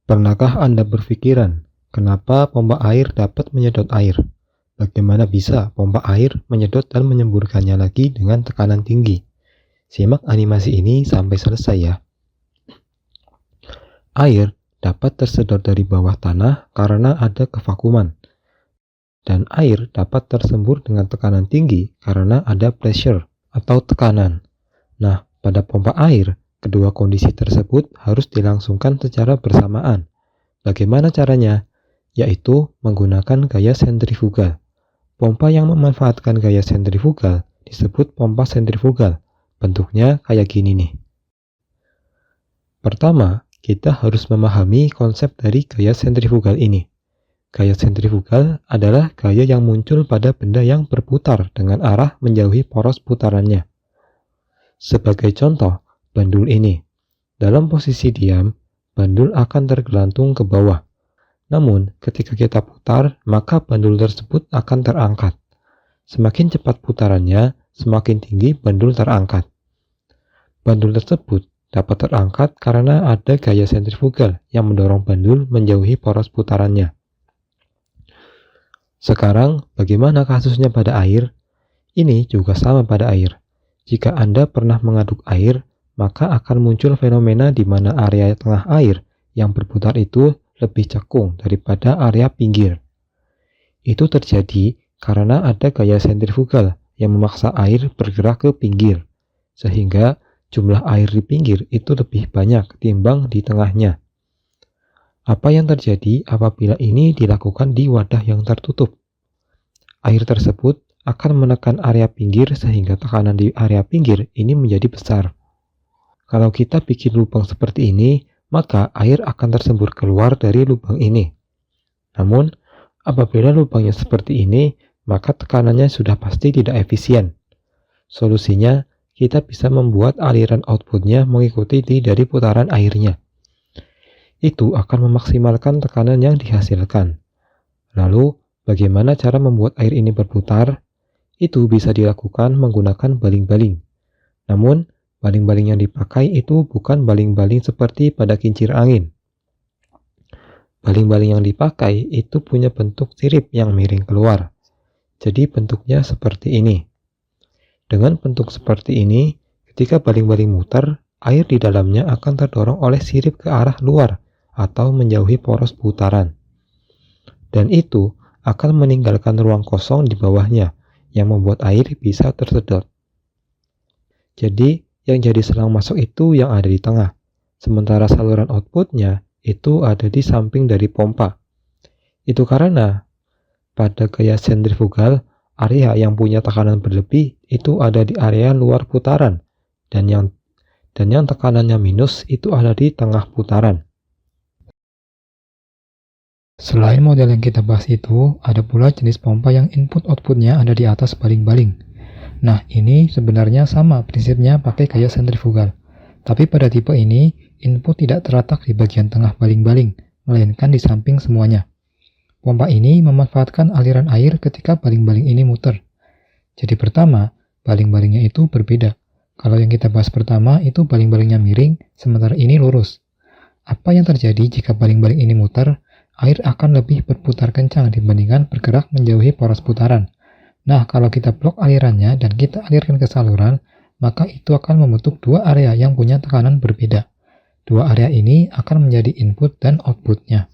Pernahkah Anda berpikiran, kenapa pompa air dapat menyedot air? Bagaimana bisa pompa air menyedot dan menyemburkannya lagi dengan tekanan tinggi? Simak animasi ini sampai selesai ya. Air dapat tersedot dari bawah tanah karena ada kevakuman. Dan air dapat tersembur dengan tekanan tinggi karena ada pressure atau tekanan. Nah, pada pompa air, kedua kondisi tersebut harus dilangsungkan secara bersamaan. Bagaimana caranya? Yaitu menggunakan gaya sentrifugal. Pompa yang memanfaatkan gaya sentrifugal disebut pompa sentrifugal. Bentuknya kayak gini nih. Pertama, kita harus memahami konsep dari gaya sentrifugal ini. Gaya sentrifugal adalah gaya yang muncul pada benda yang berputar dengan arah menjauhi poros putarannya. Sebagai contoh, bandul ini. Dalam posisi diam, bandul akan tergelantung ke bawah. Namun, ketika kita putar, maka bandul tersebut akan terangkat. Semakin cepat putarannya, semakin tinggi bandul terangkat. Bandul tersebut dapat terangkat karena ada gaya sentrifugal yang mendorong bandul menjauhi poros putarannya. Sekarang, bagaimana kasusnya pada air? Ini juga sama pada air. Jika Anda pernah mengaduk air, maka akan muncul fenomena di mana area tengah air yang berputar itu lebih cekung daripada area pinggir. Itu terjadi karena ada gaya sentrifugal yang memaksa air bergerak ke pinggir, sehingga jumlah air di pinggir itu lebih banyak ketimbang di tengahnya. Apa yang terjadi apabila ini dilakukan di wadah yang tertutup? Air tersebut akan menekan area pinggir sehingga tekanan di area pinggir ini menjadi besar. Kalau kita bikin lubang seperti ini, maka air akan tersembur keluar dari lubang ini. Namun, apabila lubangnya seperti ini, maka tekanannya sudah pasti tidak efisien. Solusinya, kita bisa membuat aliran outputnya mengikuti dari putaran airnya. Itu akan memaksimalkan tekanan yang dihasilkan. Lalu, bagaimana cara membuat air ini berputar? Itu bisa dilakukan menggunakan baling-baling. Namun, baling-baling yang dipakai itu bukan baling-baling seperti pada kincir angin. Baling-baling yang dipakai itu punya bentuk sirip yang miring keluar. Jadi bentuknya seperti ini. Dengan bentuk seperti ini, ketika baling-baling muter, air di dalamnya akan terdorong oleh sirip ke arah luar atau menjauhi poros putaran. Dan itu akan meninggalkan ruang kosong di bawahnya yang membuat air bisa tersedot. Jadi, yang jadi selang masuk itu yang ada di tengah, sementara saluran outputnya itu ada di samping dari pompa. Itu karena pada gaya sentrifugal, area yang punya tekanan berlebih itu ada di area luar putaran, dan yang tekanannya minus itu ada di tengah putaran. Selain model yang kita bahas itu, ada pula jenis pompa yang input-outputnya ada di atas baling-baling. Nah, ini sebenarnya sama prinsipnya pakai gaya sentrifugal. Tapi pada tipe ini, input tidak terletak di bagian tengah baling-baling, melainkan di samping semuanya. Pompa ini memanfaatkan aliran air ketika baling-baling ini muter. Jadi pertama, baling-balingnya itu berbeda. Kalau yang kita bahas pertama itu baling-balingnya miring, sementara ini lurus. Apa yang terjadi jika baling-baling ini muter? Air akan lebih berputar kencang dibandingkan bergerak menjauhi poros putaran. Nah, kalau kita blok alirannya dan kita alirkan ke saluran, maka itu akan membentuk dua area yang punya tekanan berbeda. Dua area ini akan menjadi input dan outputnya.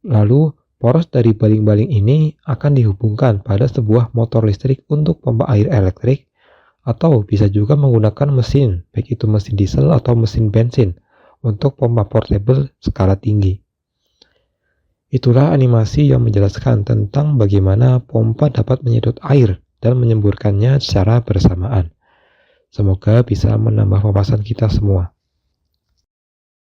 Lalu, poros dari baling-baling ini akan dihubungkan pada sebuah motor listrik untuk pompa air elektrik, atau bisa juga menggunakan mesin, baik itu mesin diesel atau mesin bensin, untuk pompa portable skala tinggi. Itulah animasi yang menjelaskan tentang bagaimana pompa dapat menyedot air dan menyemburkannya secara bersamaan. Semoga bisa menambah wawasan kita semua.